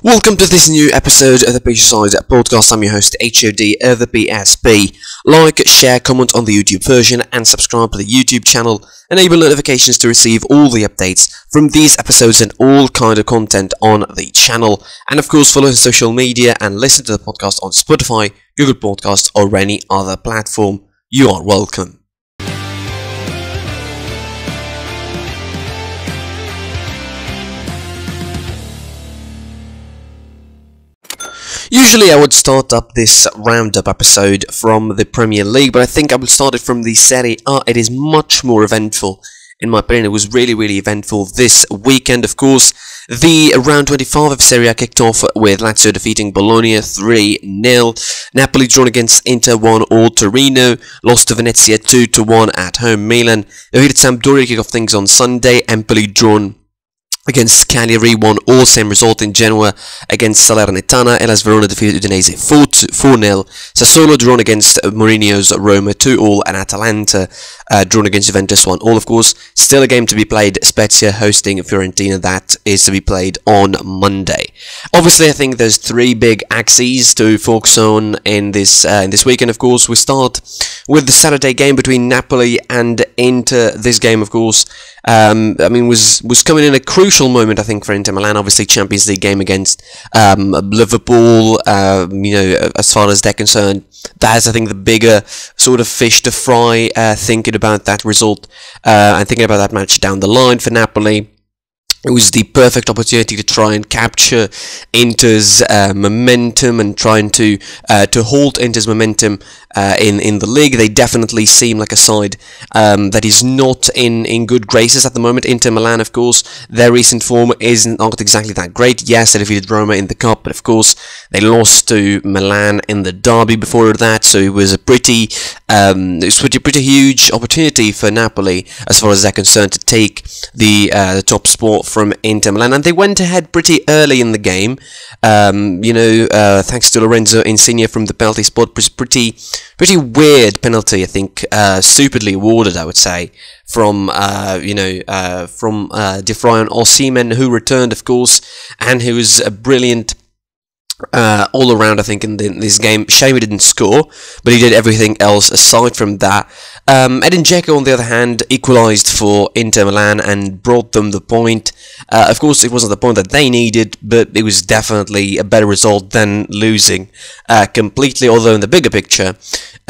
Welcome to this new episode of the Beachside Podcast. I'm your host, HOD of the BSB. Like, share, comment on the YouTube version, and subscribe to the YouTube channel. Enable notifications to receive all the updates from these episodes and all kind of content on the channel. And of course, follow us on social media and listen to the podcast on Spotify, Google Podcasts, or any other platform. You are welcome. Usually I would start up this roundup episode from the Premier League, but I think I will start it from the Serie A. It is much more eventful, in my opinion. It was really eventful this weekend. Of course, the round 25 of Serie A kicked off with Lazio defeating Bologna 3-0. Napoli drawn against Inter 1-1. Torino lost to Venezia 2-1 at home. Milan defeated Sampdoria to kick off things on Sunday. Empoli drawn against Cagliari 1-1, same result in Genoa against Salernitana. Hellas Verona defeated Udinese 4-0. Sassuolo drawn against Mourinho's Roma 2-2, and Atalanta drawn against Juventus 1-1. Of course, still a game to be played. Spezia hosting Fiorentina. That is to be played on Monday. Obviously, I think there's three big axes to focus on in this weekend. Of course, we start with the Saturday game between Napoli and Inter. This game, of course, was coming in a crucial moment, I think, for Inter Milan. Obviously, Champions League game against Liverpool. As far as they're concerned, that's, I think, the bigger sort of fish to fry. Thinking about that result and thinking about that match down the line for Napoli. It was the perfect opportunity to try and capture Inter's momentum and trying to halt Inter's momentum in the league. They definitely seem like a side that is not in good graces at the moment. Inter Milan, of course, their recent form is not exactly that great. Yes, they defeated Roma in the cup, but of course they lost to Milan in the derby before that. So it was a pretty huge opportunity for Napoli, as far as they're concerned, to take the top spot from Inter Milan, and they went ahead pretty early in the game. Thanks to Lorenzo Insigne from the penalty spot. Pretty weird penalty, I think, stupidly awarded, I would say, from De Vrij Osimhen, who returned, of course, and who was a brilliant all around, I think, in this game. Shame he didn't score, but he did everything else aside from that. Edin Dzeko, on the other hand, equalised for Inter Milan and brought them the point. Of course, it wasn't the point that they needed, but it was definitely a better result than losing completely, although in the bigger picture,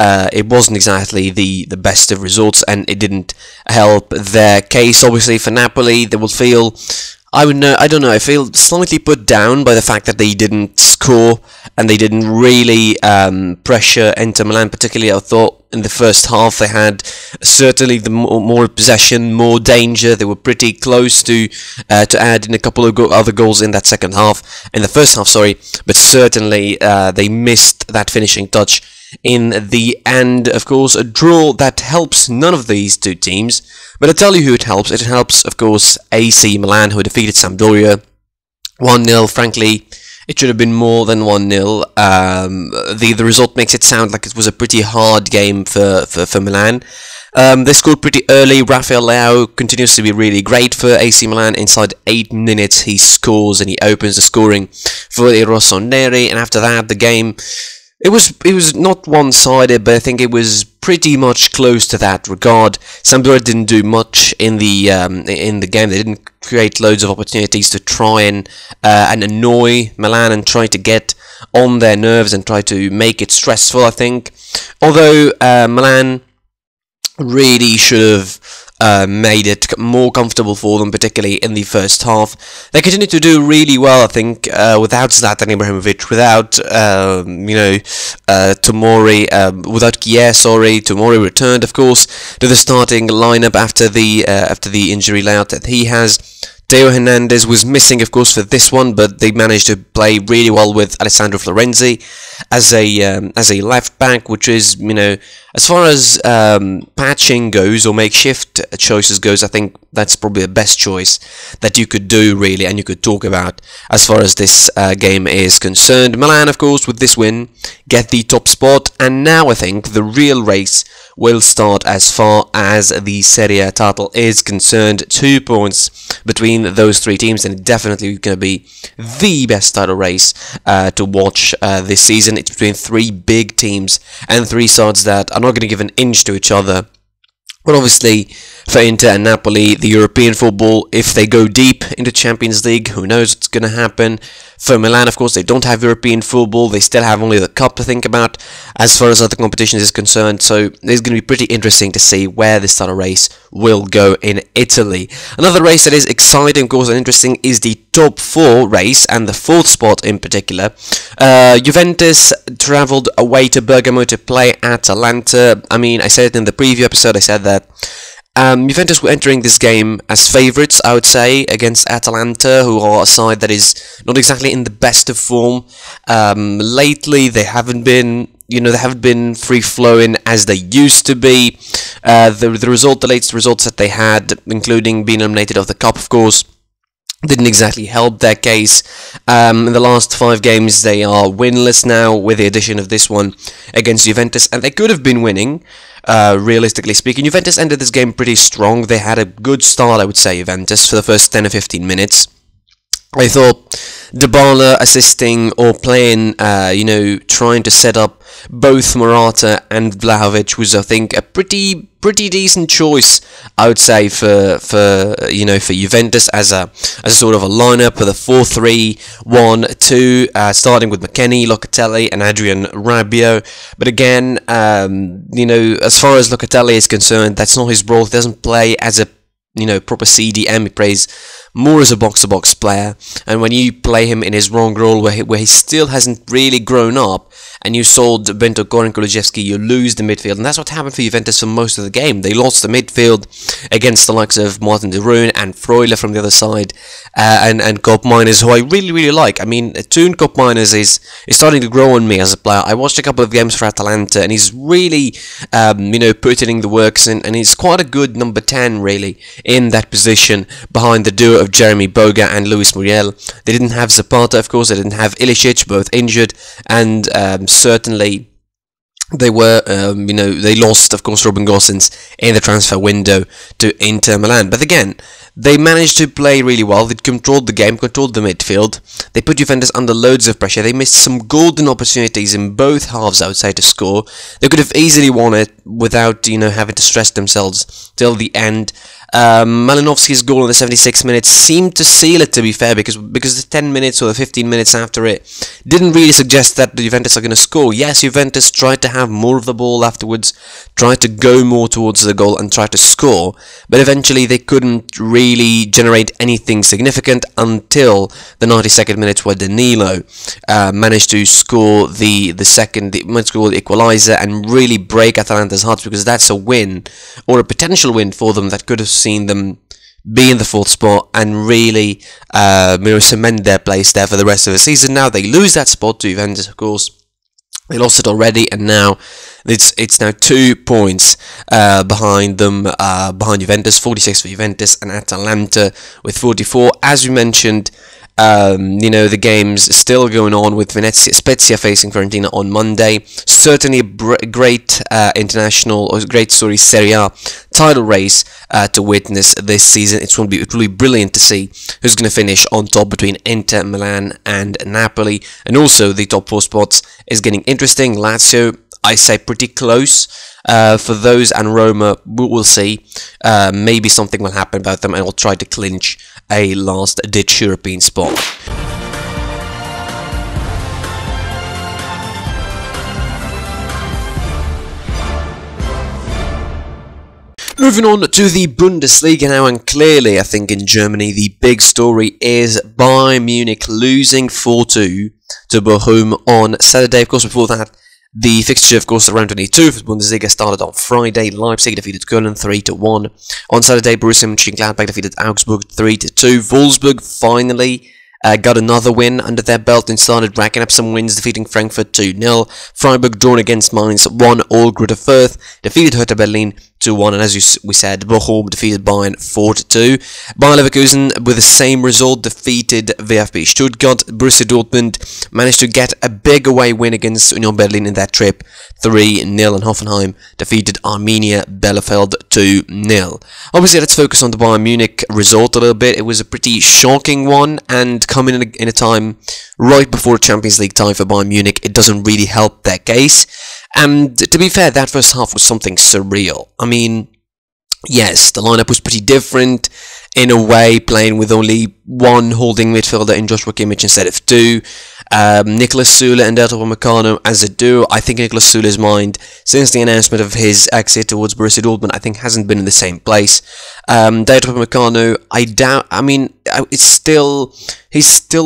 it wasn't exactly the best of results, and it didn't help their case. Obviously, for Napoli, they will feel... I don't know, I feel slightly put down by the fact that they didn't score and they didn't really pressure Inter Milan particularly. I thought in the first half they had certainly the more possession, more danger. They were pretty close to add in a couple of other goals in that second half, in the first half, sorry, but certainly they missed that finishing touch in the end. Of course, a draw that helps none of these two teams, but I'll tell you who it helps. It helps, of course, AC Milan, who defeated Sampdoria 1-0. Frankly, it should have been more than 1-0. The result makes it sound like it was a pretty hard game for Milan. They scored pretty early. Rafael Leao continues to be really great for AC Milan. Inside 8 minutes, he scores and he opens the scoring for the Rossoneri, and after that, the game... It was not one-sided, but I think it was pretty much close to that regard. Sampdoria didn't do much in the game. They didn't create loads of opportunities to try and annoy Milan and try to get on their nerves and try to make it stressful, I think. Although Milan really should have made it more comfortable for them, particularly in the first half. They continued to do really well, I think, without Zlatan Ibrahimovic, without Tomori, without Kier, sorry. Tomori returned, of course, to the starting lineup after the injury layout that he has. Theo Hernandez was missing, of course, for this one, but they managed to play really well with Alessandro Florenzi as a left back, which is, as far as patching goes or makeshift choices goes, I think that's probably the best choice that you could do, really, and you could talk about as far as this game is concerned. Milan, of course, with this win, get the top spot, and now I think the real race will start as far as the Serie A title is concerned. 2 points between those 3 teams, and definitely going to be the best title race to watch this season. It's between 3 big teams and 3 sides that are not going to give an inch to each other. But obviously, for Inter and Napoli, the European football, if they go deep into Champions League, who knows what's going to happen. For Milan, of course, they don't have European football. They still have only the Cup to think about as far as other competitions is concerned. So it's going to be pretty interesting to see where this title race will go in Italy. Another race that is exciting, of course, and interesting is the top 4 race, and the 4th spot in particular. Juventus travelled away to Bergamo to play Atalanta. I mean, I said it in the preview episode, I said that Juventus were entering this game as favourites, I would say, against Atalanta, who are a side that is not exactly in the best of form. Lately, they haven't been, they haven't been free-flowing as they used to be. The latest results that they had, including being eliminated of the Cup, of course, didn't exactly help their case. In the last 5 games, they are winless now, with the addition of this one against Juventus, and they could have been winning, realistically speaking. Juventus ended this game pretty strong. They had a good start, I would say, Juventus, for the first 10 or 15 minutes. I thought Dybala assisting or playing, trying to set up both Morata and Vlahovic was, I think, a pretty decent choice, I would say, for Juventus as a sort of a lineup for the 4-3-1-2, starting with McKennie, Locatelli, and Adrien Rabiot. But again, as far as Locatelli is concerned, that's not his role. He doesn't play as a proper CDM. He plays more as a box-to-box player, and when you play him in his wrong role, where he still hasn't really grown up, and you sold Bentancur and Kulusevski, you lose the midfield, and that's what happened for Juventus for most of the game. They lost the midfield against the likes of Martin de Roon and Freuler from the other side, and Koopmeiners, who I really like. I mean, Toon Koopmeiners is starting to grow on me as a player. I watched a couple of games for Atalanta, and he's really, putting in the works, and he's quite a good number 10, really, in that position behind the duo of Jeremy Boga and Luis Muriel. They didn't have Zapata, of course. They didn't have Ilicic, both injured, and certainly they were, they lost, of course, Robin Gosens in the transfer window to Inter Milan. But again, they managed to play really well. They controlled the game, controlled the midfield. They put Juventus under loads of pressure. They missed some golden opportunities in both halves, I would say, to score. They could have easily won it without, having to stress themselves till the end. Malinovsky's goal in the 76 minutes seemed to seal it, to be fair, because the 10 minutes or the 15 minutes after it didn't really suggest that the Juventus are going to score. Yes, Juventus tried to have more of the ball afterwards, tried to go more towards the goal and try to score, but eventually they couldn't really generate anything significant until the 92nd minute, where Danilo managed to score the equaliser and really break Atalanta's hearts, because that's a win, or a potential win for them, that could have seen them be in the 4th spot and really cement their place there for the rest of the season. Now they lose that spot to Juventus, of course. They lost it already, and now it's now 2 points behind them, behind Juventus, 46 for Juventus, and Atalanta with 44. As we mentioned, the game's still going on, with Spezia facing Fiorentina on Monday. Certainly a great Serie A title race to witness this season. It will be brilliant to see who's going to finish on top between Inter, Milan, and Napoli. And also the top 4 spots is getting interesting. Lazio, I say, pretty close. For those, and Roma, we'll see. Maybe something will happen about them, and we'll try to clinch a last-ditch European spot. Moving on to the Bundesliga now, and clearly, I think, in Germany, the big story is Bayern Munich losing 4-2 to Bochum on Saturday. Of course, before that, the fixture, of course, round 22 for the Bundesliga started on Friday. Leipzig defeated Köln 3-1. On Saturday, Borussia Mönchengladbach defeated Augsburg 3-2. Wolfsburg finally got another win under their belt and started racking up some wins, defeating Frankfurt 2-0. Freiburg drawn against Mainz 1-1. Greuther Fürth defeated Hertha Berlin 2-1, and as we said, Bochum defeated Bayern 4-2. Bayer Leverkusen, with the same result, defeated VfB Stuttgart. Borussia Dortmund managed to get a big away win against Union Berlin in that trip, 3-0, and Hoffenheim defeated Arminia Bielefeld 2-0. Obviously, let's focus on the Bayern Munich result a little bit. It was a pretty shocking one, and coming in a time right before the Champions League time for Bayern Munich, it doesn't really help their case. And to be fair, that first half was something surreal. I mean, yes, the lineup was pretty different in a way, playing with only one holding midfielder in Joshua Kimmich instead of two. Nicolas Süle and Delta Upamecano as a duo. I think Nicolas Süle's mind, since the announcement of his exit towards Borussia Dortmund, I think hasn't been in the same place. Delta Upamecano, I doubt, I mean, he's still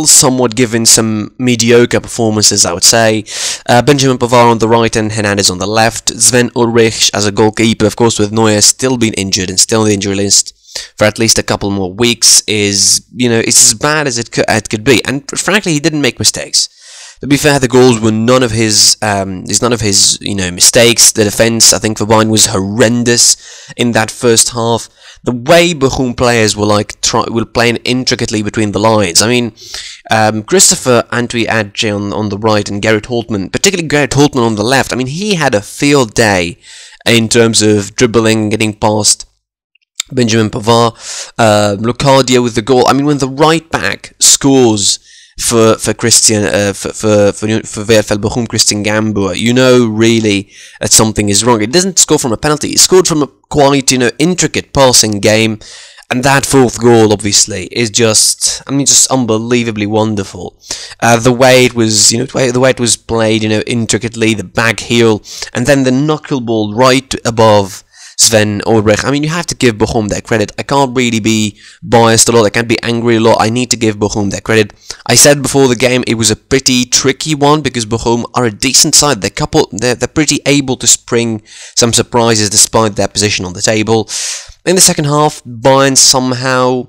somewhat given some mediocre performances, I would say. Benjamin Pavard on the right and Hernandez on the left. Sven Ulrich as a goalkeeper, of course, with Neuer still being injured and still on the injury list for at least a couple more weeks, is, it's as bad as it could be. And frankly, he didn't make mistakes. To be fair, the goals were none of his mistakes. The defense, I think, for Bayern was horrendous in that first half. The way Bochum players were playing intricately between the lines. I mean, Christopher Antwi Adje on the right and Gerrit Holtmann, particularly Gerrit Holtmann on the left. I mean, he had a field day in terms of dribbling, getting past Benjamin Pavard, Locadia with the goal. I mean, when the right back scores for Christian for VfL Bochum, Christian Gamboa, really that something is wrong. It doesn't score from a penalty. It scored from a quite intricate passing game, and that fourth goal obviously is just unbelievably wonderful. The way it was, the way it was played, intricately, the back heel, and then the knuckleball right above Sven Ulrich. I mean, you have to give Bochum their credit. I can't really be biased a lot. I can't be angry a lot. I need to give Bochum their credit. I said before the game it was a pretty tricky one because Bochum are a decent side. They're pretty able to spring some surprises despite their position on the table. In the second half, Bayern somehow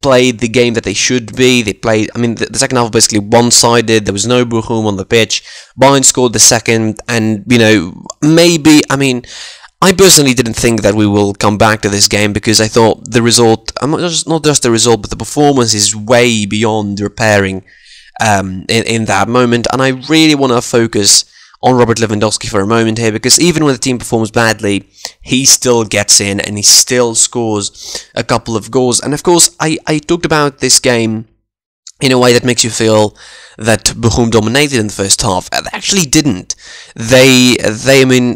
played the game that they should be. They played, the second half was basically one-sided. There was no Bochum on the pitch. Bayern scored the second, and, I personally didn't think that we will come back to this game because I thought the result, not just the result, but the performance is way beyond repairing in that moment. And I really want to focus on Robert Lewandowski for a moment here, because even when the team performs badly, he still gets in and he still scores a couple of goals. And of course, I talked about this game in a way that makes you feel that Bochum dominated in the first half. They actually didn't. Bayern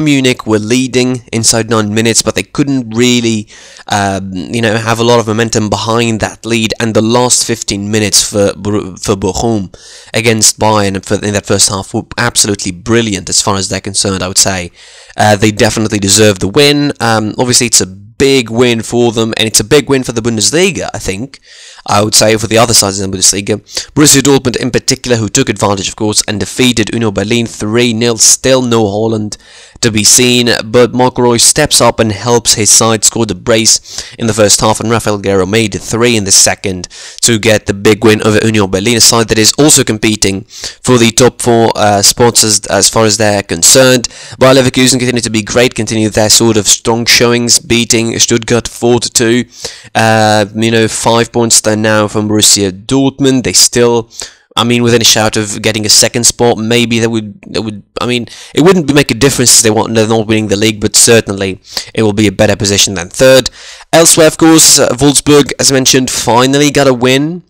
Munich were leading inside 9 minutes, but they couldn't really, have a lot of momentum behind that lead. And the last 15 minutes for Bochum against Bayern in that first half were absolutely brilliant as far as they're concerned, I would say. They definitely deserve the win. Obviously, it's a big win for them, and it's a big win for the Bundesliga, I think. I would say for the other sides of the Bundesliga. Borussia Dortmund in particular, who took advantage, of course, and defeated Union Berlin 3-0. Still no Haaland to be seen, but Marco Reus steps up and helps his side score the brace in the first half, and Rafael Guerreiro made 3 in the second to get the big win over Union Berlin, a side that is also competing for the top 4 spots as far as they're concerned. Bayer Leverkusen continue to be great, continue their sort of strong showings, beating Stuttgart 4-2. 5 points there now from Borussia Dortmund. They still, within a shout of getting a second spot. Maybe it wouldn't make a difference as they're not winning the league, but certainly it will be a better position than third. Elsewhere, of course, Wolfsburg, as I mentioned, finally got a win,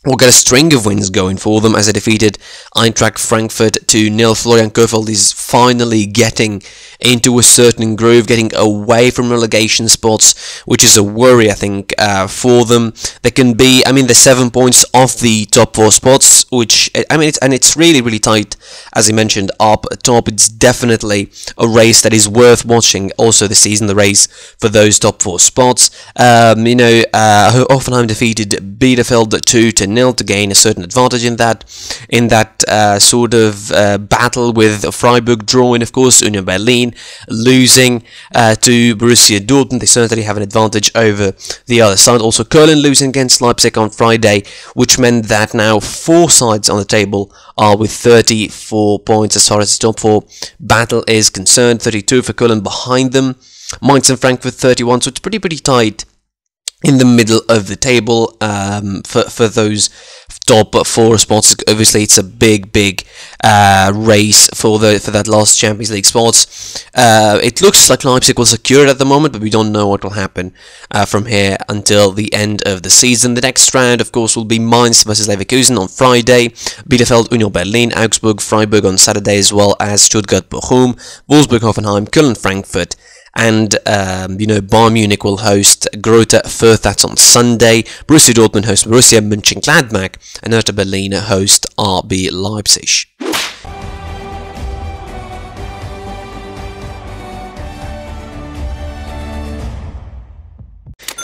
or got a string of wins going for them as they defeated Eintracht Frankfurt 2-0. Florian Kohfeldt is finally getting into a certain groove, getting away from relegation spots, which is a worry, I think, for them. They can be, they're 7 points off the top 4 spots, which, it's really, really tight, as I mentioned, up top. It's definitely a race that is worth watching also this season, the race for those top 4 spots. Hoffenheim defeated Bielefeld 2-0. 2-0 to gain a certain advantage in that sort of battle, with Freiburg drawing, of course, Union Berlin losing to Borussia Dortmund. They certainly have an advantage over the other side. Also, Köln losing against Leipzig on Friday, which meant that now 4 sides on the table are with 34 points as far as the top 4 battle is concerned. 32 for Köln behind them. Mainz and Frankfurt 31, so it's pretty tight in the middle of the table for those top 4 spots. Obviously, it's a big race for that last Champions League spots. It looks like Leipzig will secure it at the moment, but we don't know what will happen from here until the end of the season. The next round, of course, will be Mainz versus Leverkusen on Friday, Bielefeld, Union Berlin, Augsburg, Freiburg on Saturday, as well as Stuttgart, Bochum, Wolfsburg, Hoffenheim, Köln, Frankfurt. And, Bayern Munich will host Greuther Fürth, that's on Sunday. Borussia Dortmund host Borussia Mönchengladbach, and Hertha Berlin host RB Leipzig.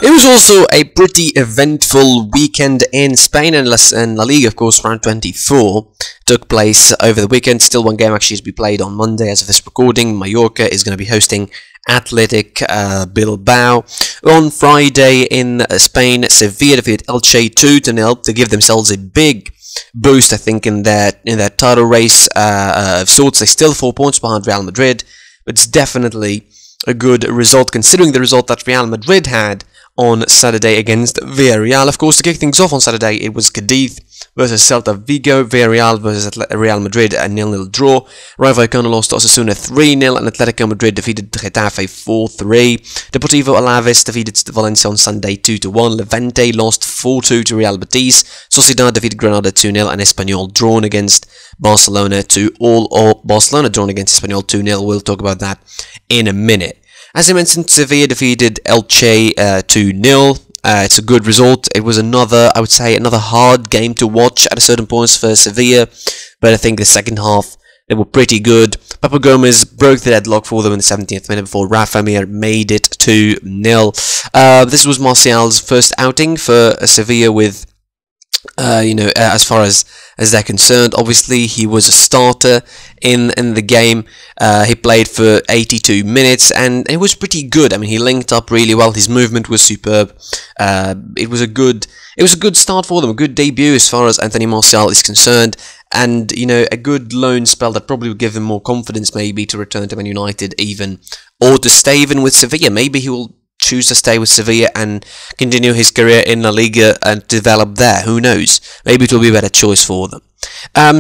It was also a pretty eventful weekend in Spain, and La Liga, of course. Round 24 took place over the weekend. Still one game actually to be played on Monday as of this recording. Mallorca is going to be hosting Athletic Bilbao. On Friday in Spain, Sevilla defeated Elche 2-0 to give themselves a big boost, I think, in that title race of sorts. They're still 4 points behind Real Madrid, but it's definitely a good result considering the result that Real Madrid had on Saturday against Villarreal. Of course, to kick things off on Saturday, it was Cadiz versus Celta Vigo, Villarreal versus Real Madrid, a 0-0 draw. Rayo Vallecano lost to Osasuna 3-0, and Atletico Madrid defeated Getafe 4-3. Deportivo Alaves defeated Valencia on Sunday 2-1. Levante lost 4-2 to Real Betis. Sociedad defeated Granada 2-0, and Espanyol drawn against Barcelona 2-all. Barcelona drawn against Espanyol 2-0. We'll talk about that in a minute. As I mentioned, Sevilla defeated Elche 2-0. It's a good result. It was another hard game to watch at a certain points for Sevilla, but I think the second half, they were pretty good. Papu Gomez broke the deadlock for them in the 17th minute before Rafa Mir made it 2-0. This was Martial's first outing for Sevilla with as far as they're concerned. Obviously, he was a starter in the game. He played for 82 minutes, and it was pretty good. I mean, he linked up really well. His movement was superb. It was a good start for them, a good debut as far as Anthony Martial is concerned, and a good loan spell that probably would give him more confidence, maybe to return to Man United even, or to stay even with Sevilla. Maybe he will choose to stay with Sevilla and continue his career in La Liga and develop there. Who knows? Maybe it will be a better choice for them.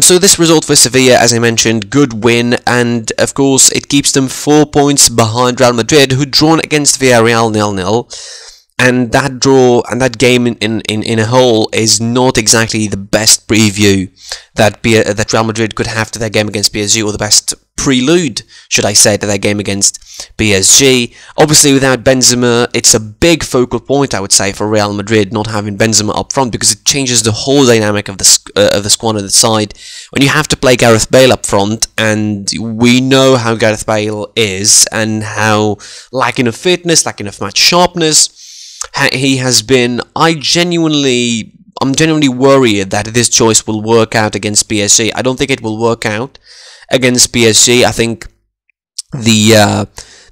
So this result for Sevilla, as I mentioned, good win, and of course it keeps them 4 points behind Real Madrid, who drawn against Villarreal 0-0. And that draw and that game in a whole is not exactly the best preview that Real Madrid could have to their game against PSG, or the best prelude, should I say, to their game against PSG. Obviously, without Benzema, it's a big focal point, I would say, for Real Madrid not having Benzema up front, because it changes the whole dynamic of the squad and the side. When you have to play Gareth Bale up front, and we know how Gareth Bale is, and how lacking of fitness, lacking of match sharpness he has been. I'm genuinely worried that this choice will work out against PSG. I don't think it will work out against PSG. I think the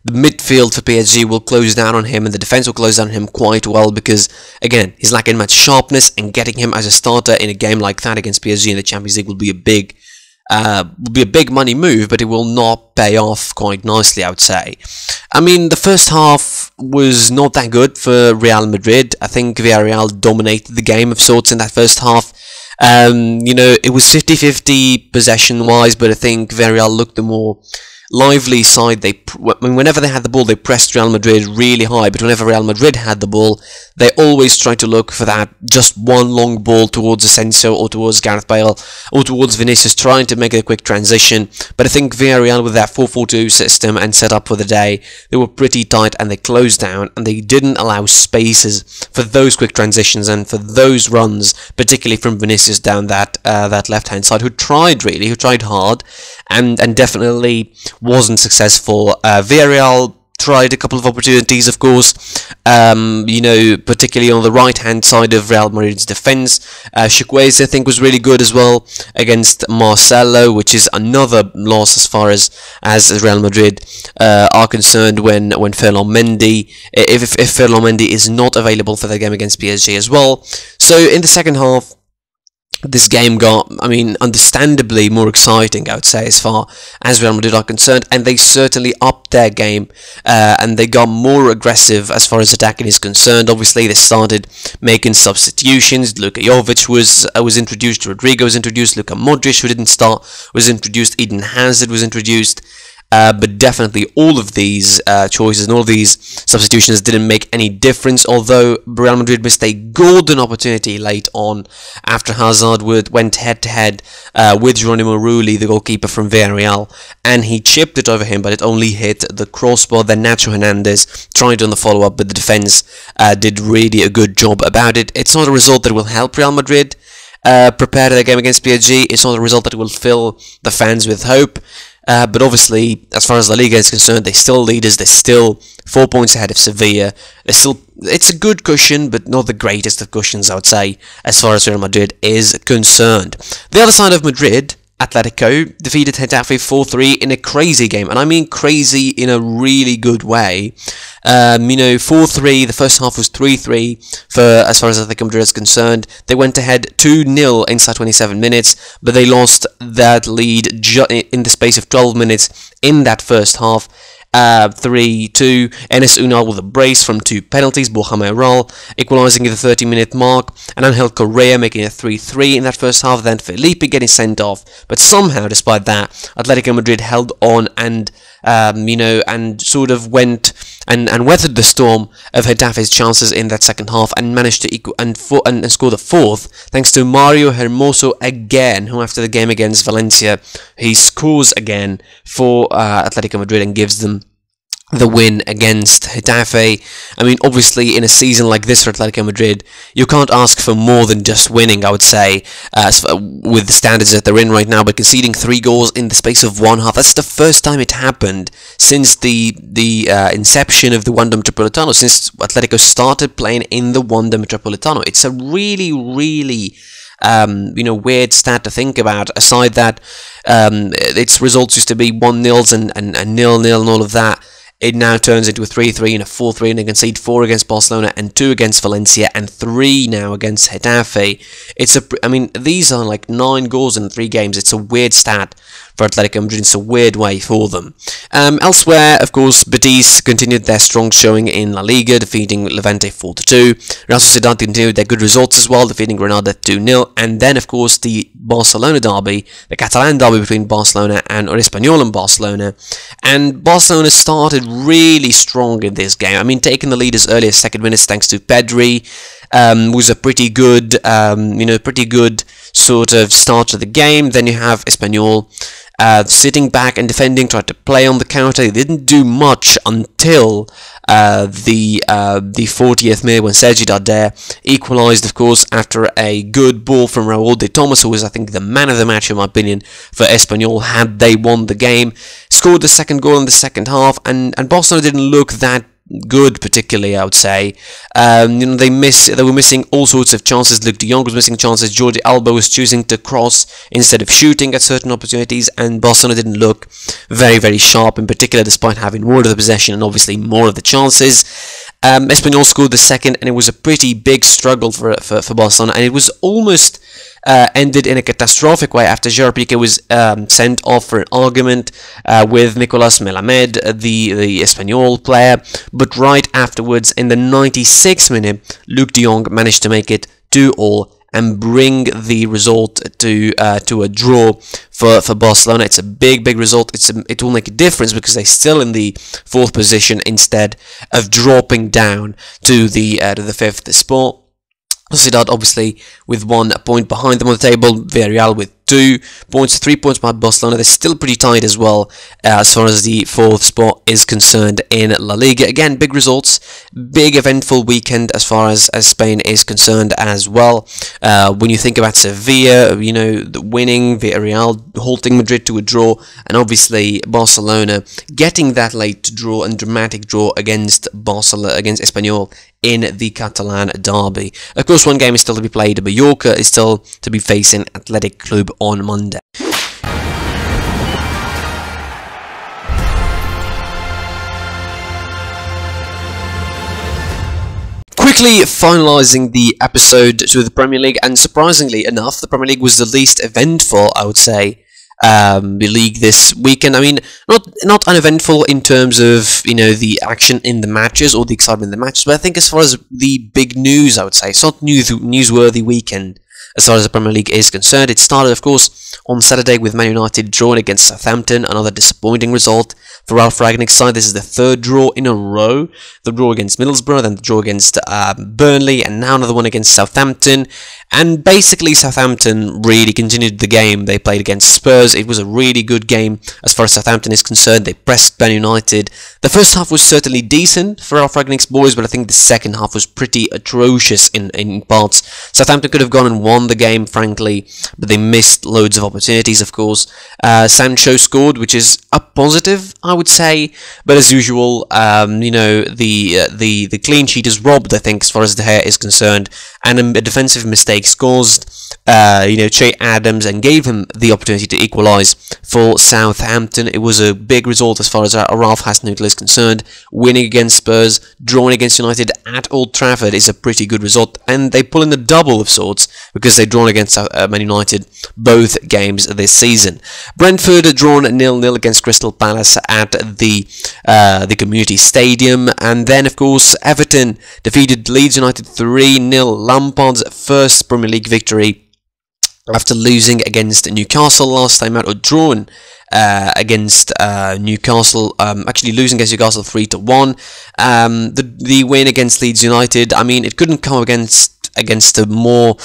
midfield for PSG will close down on him, and the defense will close down on him quite well, because again, he's lacking match sharpness, and getting him as a starter in a game like that against PSG in the Champions League will be a big money move, but it will not pay off quite nicely, I would say. I mean, the first half was not that good for Real Madrid. I think Villarreal dominated the game of sorts in that first half. It was 50-50 possession-wise, but I think Villarreal looked the more lively side. Whenever they had the ball, they pressed Real Madrid really high, but whenever Real Madrid had the ball, they always tried to look for that just one long ball towards Asensio, or towards Gareth Bale, or towards Vinicius, trying to make a quick transition. But I think Villarreal, with that 4-4-2 system and set up for the day, they were pretty tight, and they closed down, and they didn't allow spaces for those quick transitions and for those runs, particularly from Vinicius down that left-hand side, who tried hard, and definitely wasn't successful. Villarreal tried a couple of opportunities, of course, particularly on the right-hand side of Real Madrid's defense. Chukwueze, I think, was really good as well against Marcelo, which is another loss as far as Real Madrid are concerned when Ferland Mendy, if Ferland Mendy is not available for the game against PSG as well. So in the second half, this game got, understandably more exciting, I would say, as far as Real Madrid are concerned, and they certainly upped their game, and they got more aggressive as far as attacking is concerned. Obviously, they started making substitutions. Luka Jovic was introduced, Rodrigo was introduced, Luka Modric, who didn't start, was introduced, Eden Hazard was introduced. But definitely all of these choices and all of these substitutions didn't make any difference, although Real Madrid missed a golden opportunity late on after Hazard went head-to-head with Geronimo Rulli, the goalkeeper from Villarreal, and he chipped it over him, but it only hit the crossbar. Then Nacho Hernandez tried on the follow-up, but the defense did really a good job about it. It's not a result that will help Real Madrid prepare their game against PSG. It's not a result that will fill the fans with hope. But obviously, as far as La Liga is concerned, they're still leaders. They're still 4 points ahead of Sevilla. It's a good cushion, but not the greatest of cushions, I would say, as far as Real Madrid is concerned. The other side of Madrid, Atletico, defeated Getafe 4-3 in a crazy game, and I mean crazy in a really good way. 4-3, the first half was 3-3 for as far as Atletico Madrid is concerned. They went ahead 2-0 inside 27 minutes, but they lost that lead in the space of 12 minutes in that first half. 3-2, Enes Unal with a brace from 2 penalties, Borja Mayoral equalising at the 30-minute mark, and Angel Correa making it 3-3 in that first half, then Felipe getting sent off. But somehow, despite that, Atletico Madrid held on and sort of went and weathered the storm of Getafe's chances in that second half and managed to and score the fourth, thanks to Mario Hermoso again, who after the game against Valencia, he scores again for Atletico Madrid and gives them the win against Getafe. Obviously, in a season like this for Atletico Madrid, you can't ask for more than just winning, I would say, with the standards that they're in right now, but conceding 3 goals in the space of one half, that's the first time it happened since the inception of the Wanda Metropolitano, since Atletico started playing in the Wanda Metropolitano. It's a really, really weird stat to think about, aside that its results used to be 1-0s and 0-0 and all of that. It now turns into a 3-3 and a 4-3, and they concede 4 against Barcelona and 2 against Valencia and 3 now against Getafe. These are like 9 goals in 3 games. It's a weird stat for Atletico Madrid. It's a weird way for them. Elsewhere, of course, Betis continued their strong showing in La Liga, defeating Levante 4-2. Real Sociedad continued their good results as well, defeating Granada 2-0. And then, of course, the Barcelona derby, the Catalan derby between Barcelona and Espanyol in Barcelona. And Barcelona started really strong in this game. Taking the lead as early as second minutes thanks to Pedri, was a pretty good sort of start to the game. Then you have Espanyol sitting back and defending, tried to play on the counter. They didn't do much until the 40th minute when Sergi Darder equalised, of course, after a good ball from Raúl de Tomás, who was, I think, the man of the match, in my opinion, for Espanyol had they won the game. Scored the second goal in the second half, and Barcelona didn't look that good, particularly, I would say. They were missing all sorts of chances. Luuk de Jong was missing chances. Jordi Alba was choosing to cross instead of shooting at certain opportunities, and Barcelona didn't look very, very sharp, in particular, despite having more of the possession and obviously more of the chances. Espanyol scored the second, and it was a pretty big struggle for Barcelona, and it was almost ended in a catastrophic way after Gerard Piqué was sent off for an argument with Nicolas Melamed, the Espanyol player. But right afterwards, in the 96th minute, Luuk de Jong managed to make it 2-2 and bring the result to a draw for Barcelona. It's a big result. It will make a difference because they're still in the 4th position instead of dropping down to the 5th spot. Sociedad obviously with 1 point behind them on the table, Villarreal with 2 points, 3 points behind Barcelona. They're still pretty tight as well as far as the 4th spot is concerned in La Liga. Again, big results, big eventful weekend as far as Spain is concerned as well. When you think about Sevilla, you know, winning, Villarreal halting Madrid to a draw, and obviously Barcelona getting that late draw and dramatic draw against Espanyol in the Catalan derby. Of course, one game is still to be played. Mallorca is still to be facing Athletic Club on Monday. Quickly finalising the episode to the Premier League, and surprisingly enough, the Premier League was the least eventful, I would say, the league this weekend. I mean, not uneventful in terms of, you know, the action in the matches or the excitement in the matches, but I think as far as the big news, I would say, it's not newsworthy weekend as far as the Premier League is concerned. It started, of course, on Saturday with Man United drawing against Southampton, another disappointing result for Ralf Rangnick's side. This is the 3rd draw in a row. The draw against Middlesbrough, then the draw against Burnley, and now another one against Southampton. And basically, Southampton really continued the game they played against Spurs. It was a really good game as far as Southampton is concerned. They pressed Man United. The first half was certainly decent for Ralf Rangnick's boys, but I think the second half was pretty atrocious in parts. Southampton could have gone and won the game, frankly, but they missed loads of opportunities, of course. Sancho scored, which is a positive, I would say, but as usual, you know, the clean sheet is robbed, I think, as far as De Gea is concerned, and a defensive mistake caused you know, Che Adams and gave him the opportunity to equalise for Southampton. It was a big result as far as Ralph Hasenhüttl is concerned. Winning against Spurs, drawing against United at Old Trafford is a pretty good result, and they pull in a double of sorts because they've drawn against Man United both games this season. Brentford drawn 0-0 against Crystal Palace at the Community Stadium, and then of course Everton defeated Leeds United 3-0. Lampard's first Premier League victory after losing against Newcastle last time out, or drawn against Newcastle, actually losing against Newcastle 3-1. The win against Leeds United, I mean, it couldn't come against a more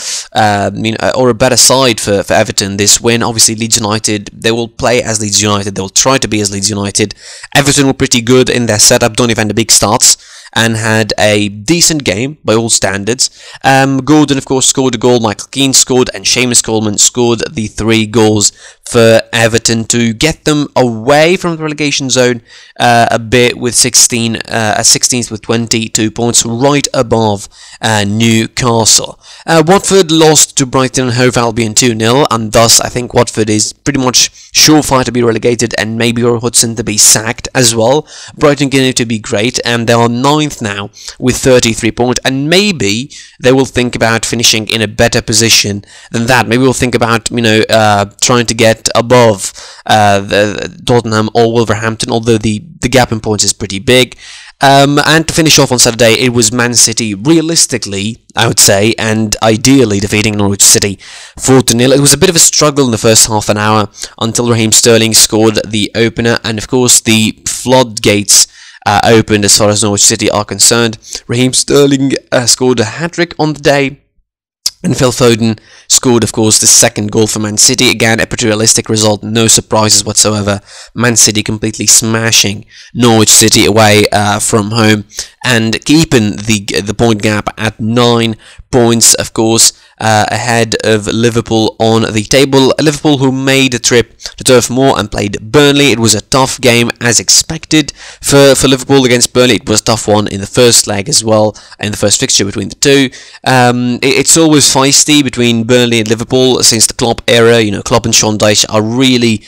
you know, or a better side for Everton. This win, obviously Leeds United, they will play as Leeds United, they will try to be as Leeds United. Everton were pretty good in their setup. Donny van de Beek starts and had a decent game by all standards. Gordon, of course, scored a goal, Michael Keane scored, and Seamus Coleman scored the 3 goals for Everton to get them away from the relegation zone a bit with 16th with 22 points, right above Newcastle. Watford lost to Brighton and Hove Albion 2-0, and thus I think Watford is pretty much surefire to be relegated, and maybe Roy Hodgson to be sacked as well. Brighton continue to be great, and they are 9th now with 33 points, and maybe they will think about finishing in a better position than that. Maybe we'll think about, you know, trying to get above the Tottenham or Wolverhampton, although the gap in points is pretty big. And to finish off on Saturday, it was Man City, realistically, I would say, and ideally defeating Norwich City 4-0. It was a bit of a struggle in the first half an hour until Raheem Sterling scored the opener, and of course the floodgates opened as far as Norwich City are concerned. Raheem Sterling scored a hat-trick on the day, and Phil Foden scored, of course, the second goal for Man City. Again, a pretty realistic result, no surprises whatsoever. Man City completely smashing Norwich City away from home and keeping the point gap at 9 points, of course, ahead of Liverpool on the table. Liverpool, who made the trip to Turf Moor and played Burnley. It was a tough game as expected for Liverpool against Burnley. It was a tough one in the first leg as well, in the first fixture between the two. It's always feisty between Burnley and Liverpool since the Klopp era. You know, Klopp and Sean Dyche are really,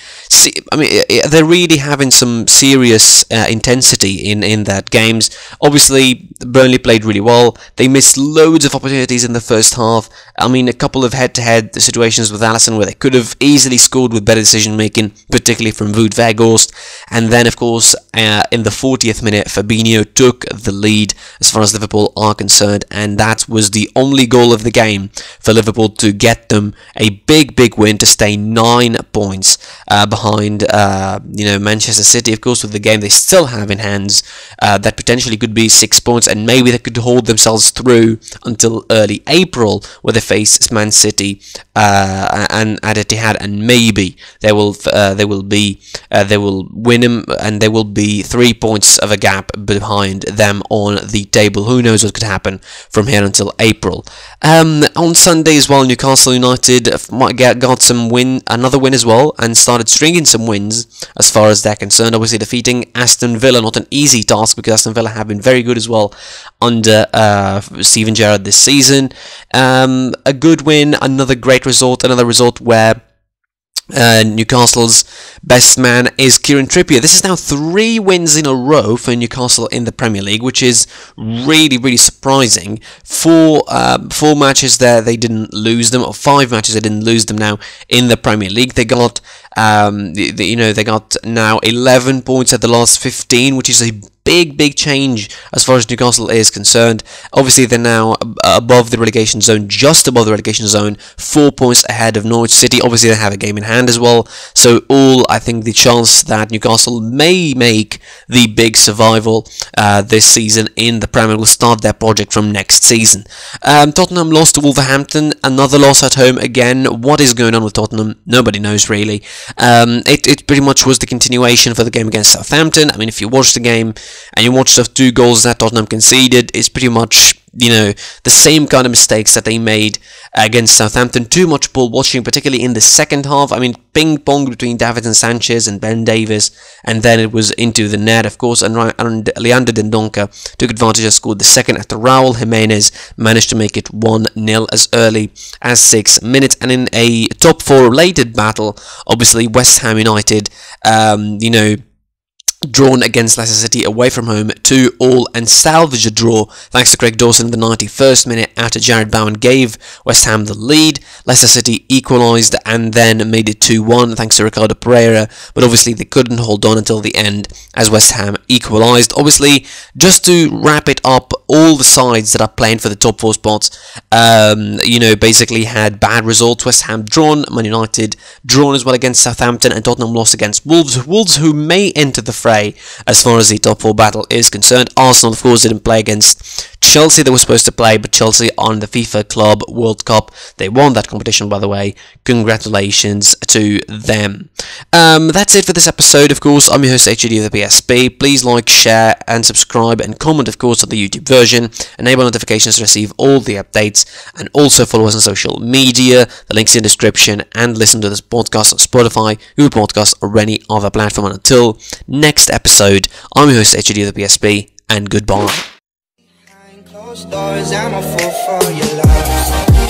they're really having some serious intensity in that games. Obviously, Burnley played really well. They missed loads of opportunities in the first half. I mean, a couple of head-to-head situations with Alisson where they could have easily scored with better decision-making, particularly from Wout Weghorst. And then, of course, in the 40th minute, Fabinho took the lead as far as Liverpool are concerned, and that was the only goal of the game for Liverpool to get them a big win to stay 9 points behind behind, Manchester City, of course, with the game they still have in hands. That potentially could be 6 points, and maybe they could hold themselves through until early April, where they face Man City and at Etihad, and maybe they will win them, and they will be 3 points of a gap behind them on the table. Who knows what could happen from here until April. On Sunday as well, Newcastle United got another win as well, and started stringing some wins as far as they're concerned. Obviously defeating Aston Villa, not an easy task, because Aston Villa have been very good as well under Steven Gerrard this season. A good win, another great result, another result where Newcastle's best man is Kieran Trippier. This is now 3 wins in a row for Newcastle in the Premier League, which is really, really surprising. 4 matches there they didn't lose them, or 5 matches they didn't lose them now in the Premier League. They got they got now 11 points at the last 15, which is a big change as far as Newcastle is concerned. Obviously they're now above the relegation zone, just above the relegation zone, 4 points ahead of Norwich City. Obviously they have a game in hand as well, so I think the chance that Newcastle may make the big survival this season in the Premier will start their project from next season. Tottenham lost to Wolverhampton, another loss at home again. What is going on with Tottenham? Nobody knows really. It pretty much was the continuation for the game against Southampton. I mean, if you watch the game and you watch the 2 goals that Tottenham conceded, it's pretty much, the same kind of mistakes that they made against Southampton. Too much ball watching, particularly in the second half. I mean, ping pong between Davinson Sanchez and Ben Davies, and then it was into the net, of course, and Leandro Dendoncker took advantage and scored the second after Raul Jimenez managed to make it 1-0 as early as 6 minutes. And in a top 4 related battle, obviously West Ham United, drawn against Leicester City away from home 2-2, and salvaged a draw thanks to Craig Dawson in the 91st minute after Jared Bowen gave West Ham the lead. Leicester City equalised and then made it 2-1 thanks to Ricardo Pereira, but obviously they couldn't hold on until the end as West Ham equalised. Obviously, just to wrap it up, all the sides that are playing for the top 4 spots, basically had bad results. West Ham drawn, Man United drawn as well against Southampton, and Tottenham lost against Wolves. Wolves who may enter the fray as far as the top 4 battle is concerned. Arsenal, of course, didn't play against Chelsea. They were supposed to play, but Chelsea on the FIFA Club World Cup. They won that competition, by the way. Congratulations to them. That's it for this episode, of course. I'm your host, HED of the PSP. Please like, share, and subscribe, and comment, of course, on the YouTube version. Enable notifications to receive all the updates, and also follow us on social media. The link's in the description, and listen to this podcast on Spotify, Google Podcasts, or any other platform. And until next episode, I'm your host, HED of the PSP, and goodbye. Closed doors, I'm a fool for your love.